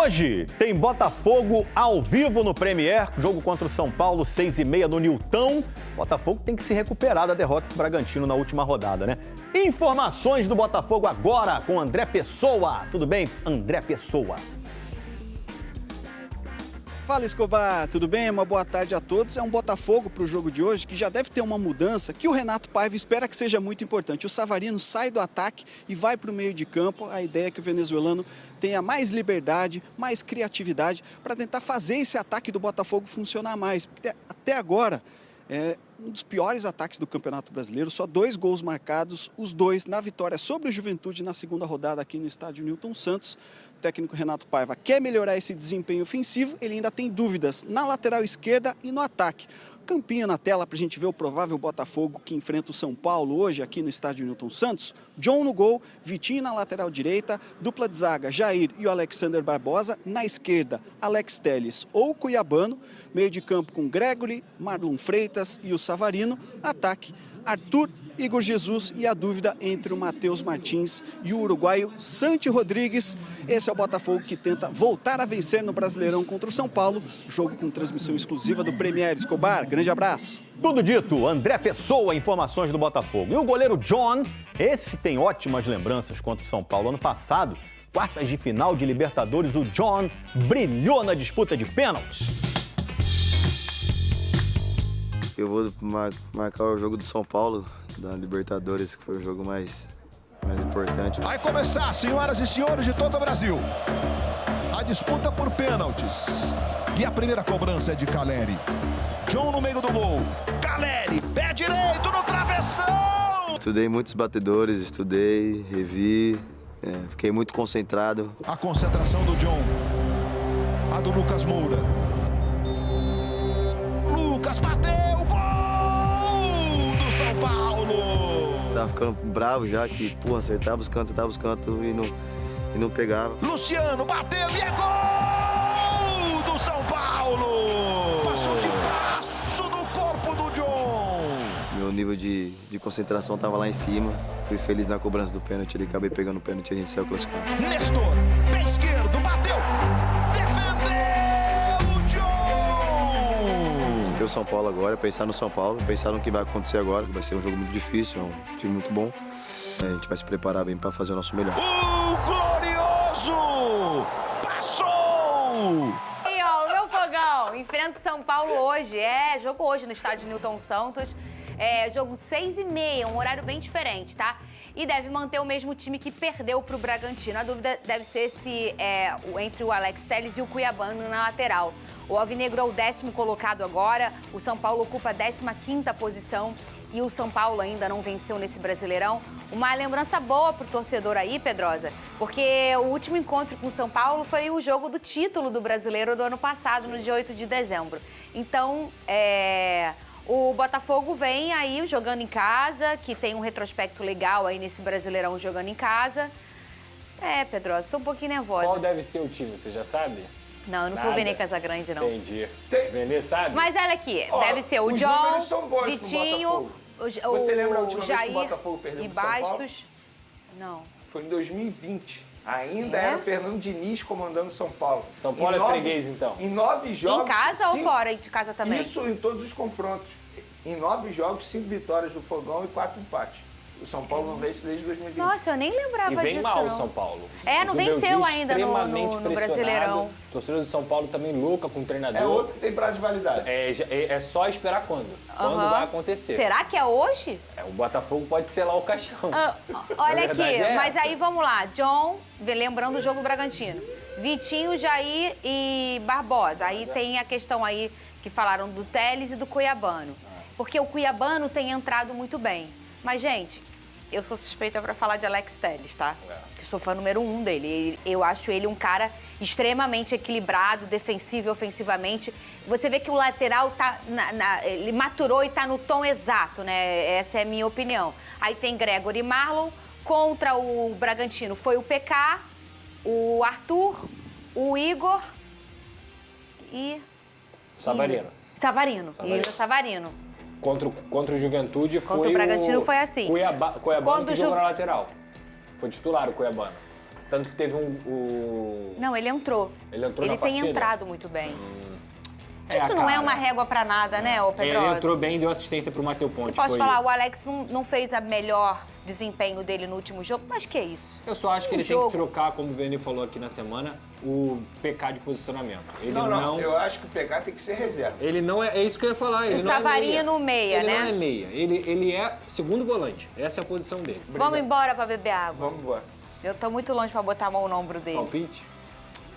Hoje tem Botafogo ao vivo no Premier, jogo contra o São Paulo, 6h30 no Nilton. Botafogo tem que se recuperar da derrota do Bragantino na última rodada, né? Informações do Botafogo agora com André Pessoa. Tudo bem, André Pessoa? Fala, Escobar, tudo bem? Uma boa tarde a todos. É um Botafogo para o jogo de hoje que já deve ter uma mudança que o Renato Paiva espera que seja muito importante. O Savarino sai do ataque e vai para o meio de campo. A ideia é que o venezuelano tenha mais liberdade, mais criatividade para tentar fazer esse ataque do Botafogo funcionar mais. Porque até agora é um dos piores ataques do Campeonato Brasileiro, só 2 gols marcados, os 2 na vitória sobre o Juventude na segunda rodada aqui no estádio Nilton Santos. O técnico Renato Paiva quer melhorar esse desempenho ofensivo, ele ainda tem dúvidas na lateral esquerda e no ataque. Campinho na tela para a gente ver o provável Botafogo que enfrenta o São Paulo hoje aqui no estádio Nilton Santos. John no gol, Vitinho na lateral direita, dupla de zaga Jair e o Alexander Barbosa. Na esquerda, Alex Telles ou Cuiabano. Meio de campo com Gregory, Marlon Freitas e o Savarino. Ataque, Arthur, Igor Jesus e a dúvida entre o Matheus Martins e o uruguaio Santi Rodrigues. Esse é o Botafogo que tenta voltar a vencer no Brasileirão contra o São Paulo. Jogo com transmissão exclusiva do Premier. Escobar, grande abraço. Tudo dito, André Pessoa, informações do Botafogo. E o goleiro John, esse tem ótimas lembranças contra o São Paulo. Ano passado, quartas de final de Libertadores, o John brilhou na disputa de pênaltis. Eu vou marcar o jogo do São Paulo, da Libertadores, que foi o jogo mais importante. Vai começar, senhoras e senhores de todo o Brasil, a disputa por pênaltis. E a primeira cobrança é de Caleri. John no meio do gol. Caleri, pé direito no travessão! Estudei muitos batedores, estudei, revi, fiquei muito concentrado. A concentração do John. A do Lucas Moura. Lucas bateu! São Paulo! Tava ficando bravo já, que, acertava os cantos e não pegava. Luciano bateu e é gol do São Paulo! Passou debaixo do corpo do John! Meu nível de concentração tava lá em cima. Fui feliz na cobrança do pênalti ali, acabei pegando o pênalti e a gente saiu classificado. Nestor, pé esquerdo, bateu! O São Paulo agora, pensar no São Paulo, pensar no que vai acontecer agora, que vai ser um jogo muito difícil, é um time muito bom. A gente vai se preparar bem para fazer o nosso melhor. O glorioso passou! E ó, o meu fogão enfrenta o São Paulo hoje, jogo hoje no estádio Nilton Santos. Jogo 6h30, um horário bem diferente, tá? E deve manter o mesmo time que perdeu para o Bragantino. A dúvida deve ser se entre o Alex Telles e o Cuiabano na lateral. O Alvinegro é o 10º colocado agora, o São Paulo ocupa a 15ª posição e o São Paulo ainda não venceu nesse Brasileirão. Uma lembrança boa pro torcedor aí, Pedrosa, porque o último encontro com o São Paulo foi o jogo do título do Brasileiro do ano passado, no dia 8 de dezembro. Então, o Botafogo vem aí jogando em casa, que tem um retrospecto legal aí nesse Brasileirão jogando em casa. Pedrosa, tô um pouquinho nervosa. Qual deve ser o time, você já sabe? Não, eu não sou o Benê Casagrande, não. Entendi. Benê sabe? Mas olha aqui, deve ser o John, Vitinho, Você lembra a última Jair vez que o Botafogo perdeu e pro São Paulo? Bastos? Não. Foi em 2020. Ainda era o Fernando Diniz comandando São Paulo. São Paulo é freguês, então? Em 9 jogos... Em casa ou fora de casa também? Isso em todos os confrontos. Em 9 jogos, 5 vitórias do Fogão e 4 empates. O São Paulo não vence desde 2020. Nossa, eu nem lembrava disso, E vem mal o não. São Paulo. Não venceu ainda no Brasileirão. Torcedor do São Paulo também louca com o treinador. É outro que tem prazo de validade. É só esperar quando. Quando vai acontecer. Será que é hoje? O Botafogo pode selar o caixão. Olha aqui, mas aí vamos lá. John, lembrando o jogo do Bragantino. Vitinho, Jair e Barbosa. Aí tem a questão aí que falaram do Telles e do Cuiabano. Porque o Cuiabano tem entrado muito bem. Mas, gente, eu sou suspeita pra falar de Alex Telles, tá? Que sou fã número 1 dele. Eu acho ele um cara extremamente equilibrado, defensivo e ofensivamente. Você vê que o lateral tá ele maturou e tá no tom exato, né? Essa é a minha opinião. Aí tem Gregory e Marlon. Contra o Bragantino foi o PK, o Arthur, o Igor e... Savarino. Savarino. Contra o Juventude foi o Bragantino foi assim. Cuiabano que jogou na lateral. Foi titular o Cuiabano. Tanto que teve Não, ele entrou. Ele entrou Ele na tem partida? entrado muito bem. É, Isso não é cara. uma régua pra nada, né, ô Pedrosa? Ele entrou bem e deu assistência pro Matheus Ponte. Posso foi falar, isso. o Alex não fez o melhor desempenho dele no último jogo, mas que isso? Eu só acho que Um ele tem jogo. que trocar, como o Vene falou aqui na semana, o PK de posicionamento. Ele Não, eu acho que o PK tem que ser reserva. Ele não é isso que eu ia falar. Ele O não Savarino é meia. meia, ele né? não é meia. Ele é segundo volante. Essa é a posição dele. Vamos embora pra beber água. Vamos embora. Eu tô muito longe pra botar a mão no ombro dele. Palpite?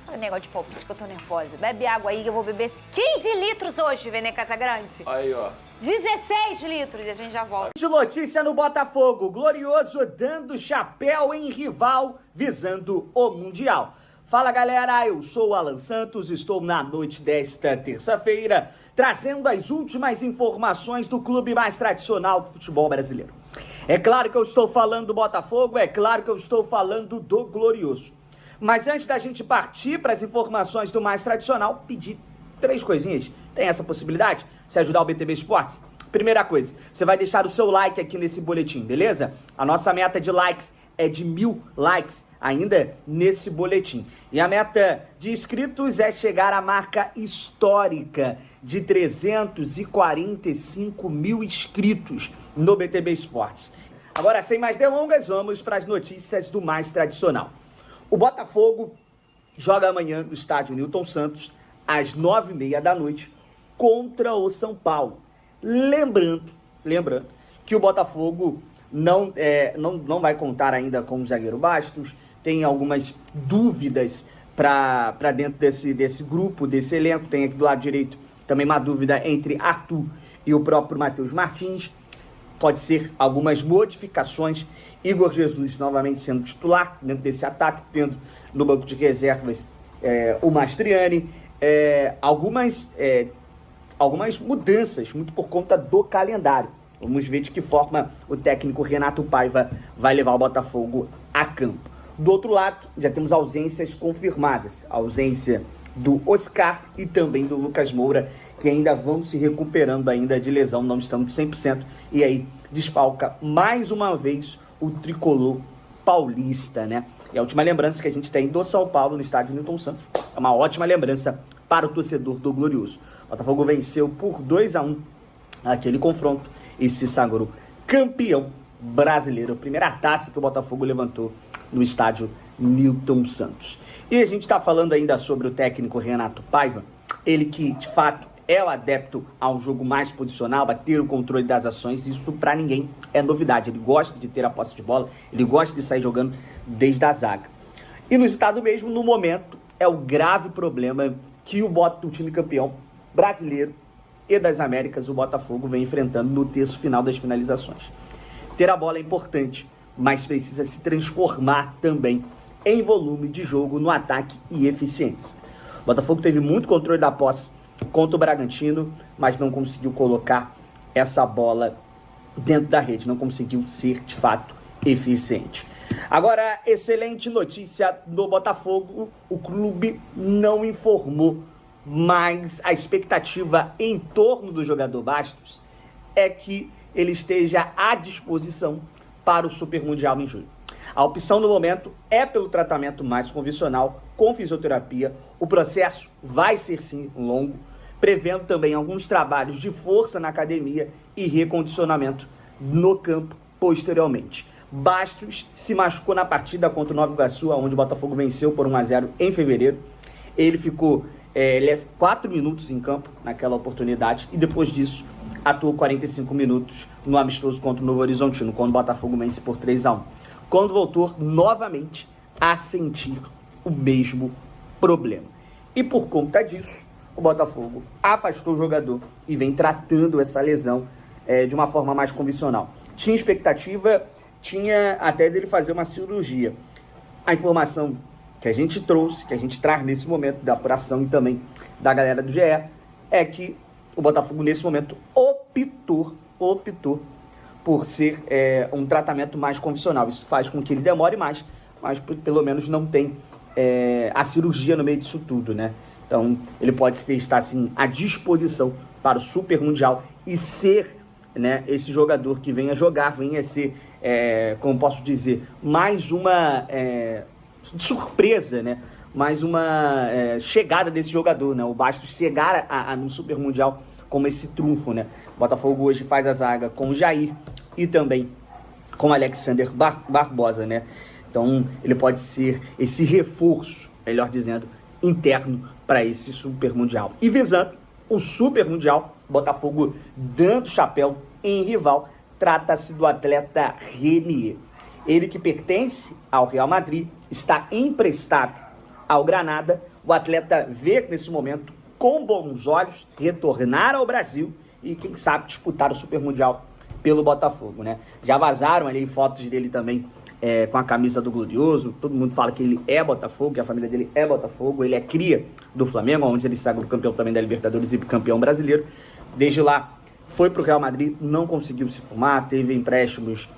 Olha o negócio de palpite que eu tô nervosa. Bebe água aí que eu vou beber 15 litros hoje, Vene Casagrande. Aí, ó. 16 litros e a gente já volta. De notícia no Botafogo, Glorioso dando chapéu em rival visando o Mundial. Fala galera, eu sou o Alan Santos, estou na noite desta terça-feira trazendo as últimas informações do clube mais tradicional do futebol brasileiro. É claro que eu estou falando do Botafogo, é claro que eu estou falando do Glorioso. Mas antes da gente partir para as informações do mais tradicional, pedir 3 coisinhas. Tem essa possibilidade? Você ajudar o BTB Esportes? Primeira coisa, você vai deixar o seu like aqui nesse boletim, beleza? A nossa meta de likes é de 1000 likes ainda nesse boletim. E a meta de inscritos é chegar à marca histórica de 345 mil inscritos no BTB Esportes. Agora, sem mais delongas, vamos para as notícias do mais tradicional. O Botafogo joga amanhã no estádio Newton Santos, às 9h30 da noite, contra o São Paulo. Lembrando que o Botafogo não vai contar ainda com o zagueiro Bastos, tem algumas dúvidas para dentro desse grupo, desse elenco. Tem aqui do lado direito também uma dúvida entre Arthur e o próprio Matheus Martins. Pode ser algumas modificações. Igor Jesus novamente sendo titular dentro desse ataque, tendo no banco de reservas o Mastriani. Algumas mudanças, muito por conta do calendário. Vamos ver de que forma o técnico Renato Paiva vai levar o Botafogo a campo. Do outro lado, já temos ausências confirmadas. A ausência do Oscar e também do Lucas Moura, que ainda vão se recuperando ainda de lesão, não estão de 100%. E aí desfalca mais uma vez o tricolor paulista, né? E a última lembrança que a gente tem do São Paulo no estádio Newton Santos é uma ótima lembrança para o torcedor do Glorioso. O Botafogo venceu por 2-1 aquele confronto e se sagrou campeão brasileiro. A primeira taça que o Botafogo levantou no estádio Newton Santos. E a gente está falando ainda sobre o técnico Renato Paiva, ele que de fato é o adepto a um jogo mais posicional, a ter o controle das ações. Isso para ninguém é novidade. Ele gosta de ter a posse de bola, ele gosta de sair jogando desde a zaga. E no estado mesmo, no momento, é o grave problema que o time campeão brasileiro e das Américas, o Botafogo, vem enfrentando no terço final das finalizações. Ter a bola é importante, mas precisa se transformar também em volume de jogo no ataque e eficiência. O Botafogo teve muito controle da posse contra o Bragantino, mas não conseguiu colocar essa bola dentro da rede, não conseguiu ser, de fato, eficiente. Agora, excelente notícia do Botafogo, o clube não informou, mas a expectativa em torno do jogador Bastos é que ele esteja à disposição para o Super Mundial em julho. A opção no momento é pelo tratamento mais convencional, com fisioterapia. O processo vai ser sim longo, prevendo também alguns trabalhos de força na academia e recondicionamento no campo posteriormente. Bastos se machucou na partida contra o Nova Iguaçu, onde o Botafogo venceu por 1-0 em fevereiro. Ele ficou 4 minutos em campo naquela oportunidade e depois disso atuou 45 minutos no amistoso contra o Novo Horizontino, quando o Botafogo vence por 3-1. Quando voltou novamente a sentir o mesmo problema. E por conta disso, o Botafogo afastou o jogador e vem tratando essa lesão de uma forma mais convencional. Tinha expectativa, tinha até dele fazer uma cirurgia. A informação que a gente trouxe, que a gente traz nesse momento da apuração e também da galera do GE, é que o Botafogo nesse momento optou por ser um tratamento mais convencional. Isso faz com que ele demore mais, mas pelo menos não tem a cirurgia no meio disso tudo, né? Então, ele pode estar assim, à disposição para o Super Mundial e ser, né, esse jogador que venha jogar, venha ser, como posso dizer, mais uma surpresa, né? Mais uma chegada desse jogador, né? O Bastos chegar no Super Mundial como esse trunfo, né? O Botafogo hoje faz a zaga com o Jair e também com o Alexander Barbosa, né? Então ele pode ser esse reforço, melhor dizendo, interno para esse Super Mundial. E visando o Super Mundial, Botafogo dando chapéu em rival, trata-se do atleta Renier. Ele que pertence ao Real Madrid, está emprestado ao Granada. O atleta vê nesse momento com bons olhos retornar ao Brasil e quem sabe disputar o Super Mundial pelo Botafogo, né? Já vazaram ali fotos dele também com a camisa do Glorioso. Todo mundo fala que ele é Botafogo, que a família dele é Botafogo. Ele é cria do Flamengo, onde ele sagrou campeão também da Libertadores e campeão brasileiro. Desde lá foi para o Real Madrid, não conseguiu se formar, teve empréstimos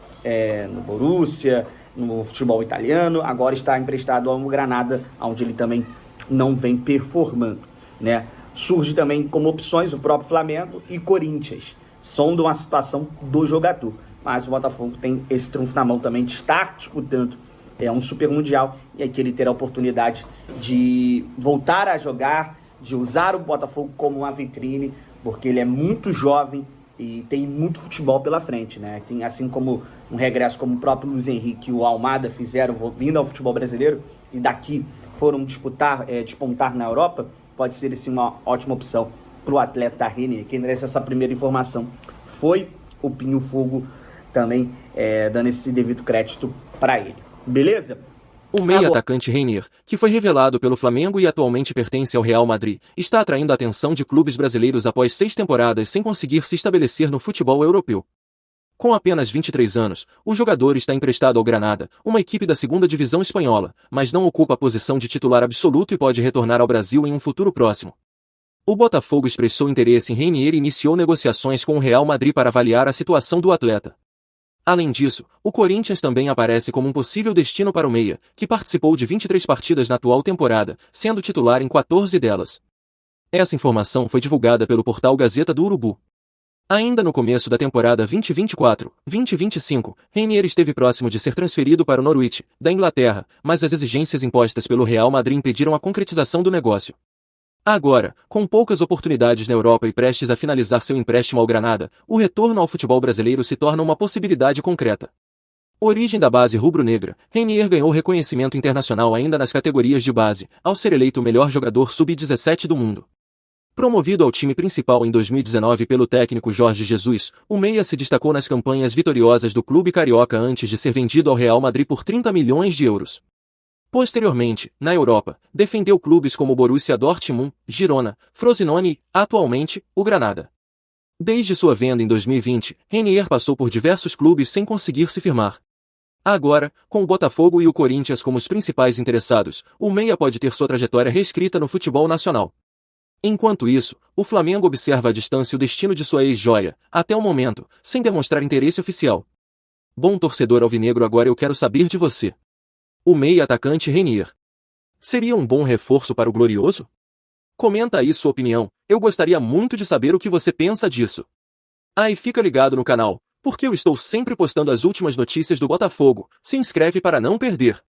no Borussia, no futebol italiano, agora está emprestado ao Granada, onde ele também não vem performando, né? Surge também como opções o próprio Flamengo e Corinthians, sondam a situação do jogador, mas o Botafogo tem esse trunfo na mão também de estar disputando um Super Mundial, e aqui ele terá a oportunidade de voltar a jogar, de usar o Botafogo como uma vitrine, porque ele é muito jovem e tem muito futebol pela frente, né? Tem, assim como um regresso como o próprio Luiz Henrique e o Almada fizeram vindo ao futebol brasileiro e daqui foram despontar na Europa, pode ser assim, uma ótima opção para o atleta Renier. Quem merece essa primeira informação foi o Pinho Fogo, também dando esse devido crédito para ele. Beleza? O meio-atacante Renier, que foi revelado pelo Flamengo e atualmente pertence ao Real Madrid, está atraindo a atenção de clubes brasileiros após 6 temporadas sem conseguir se estabelecer no futebol europeu. Com apenas 23 anos, o jogador está emprestado ao Granada, uma equipe da 2ª divisão espanhola, mas não ocupa a posição de titular absoluto e pode retornar ao Brasil em um futuro próximo. O Botafogo expressou interesse em Renier e iniciou negociações com o Real Madrid para avaliar a situação do atleta. Além disso, o Corinthians também aparece como um possível destino para o meia, que participou de 23 partidas na atual temporada, sendo titular em 14 delas. Essa informação foi divulgada pelo portal Gazeta do Urubu. Ainda no começo da temporada 2024-2025, Renier esteve próximo de ser transferido para o Norwich, da Inglaterra, mas as exigências impostas pelo Real Madrid impediram a concretização do negócio. Agora, com poucas oportunidades na Europa e prestes a finalizar seu empréstimo ao Granada, o retorno ao futebol brasileiro se torna uma possibilidade concreta. Origem da base rubro-negra, Renier ganhou reconhecimento internacional ainda nas categorias de base, ao ser eleito o melhor jogador sub-17 do mundo. Promovido ao time principal em 2019 pelo técnico Jorge Jesus, o meia se destacou nas campanhas vitoriosas do clube carioca antes de ser vendido ao Real Madrid por 30 milhões de euros. Posteriormente, na Europa, defendeu clubes como o Borussia Dortmund, Girona, Frosinone e, atualmente, o Granada. Desde sua venda em 2020, Renier passou por diversos clubes sem conseguir se firmar. Agora, com o Botafogo e o Corinthians como os principais interessados, o meia pode ter sua trajetória reescrita no futebol nacional. Enquanto isso, o Flamengo observa à distância o destino de sua ex-joia, até o momento, sem demonstrar interesse oficial. Bom torcedor alvinegro, agora eu quero saber de você. O meia-atacante Renier seria um bom reforço para o Glorioso? Comenta aí sua opinião, eu gostaria muito de saber o que você pensa disso. E fica ligado no canal, porque eu estou sempre postando as últimas notícias do Botafogo, se inscreve para não perder.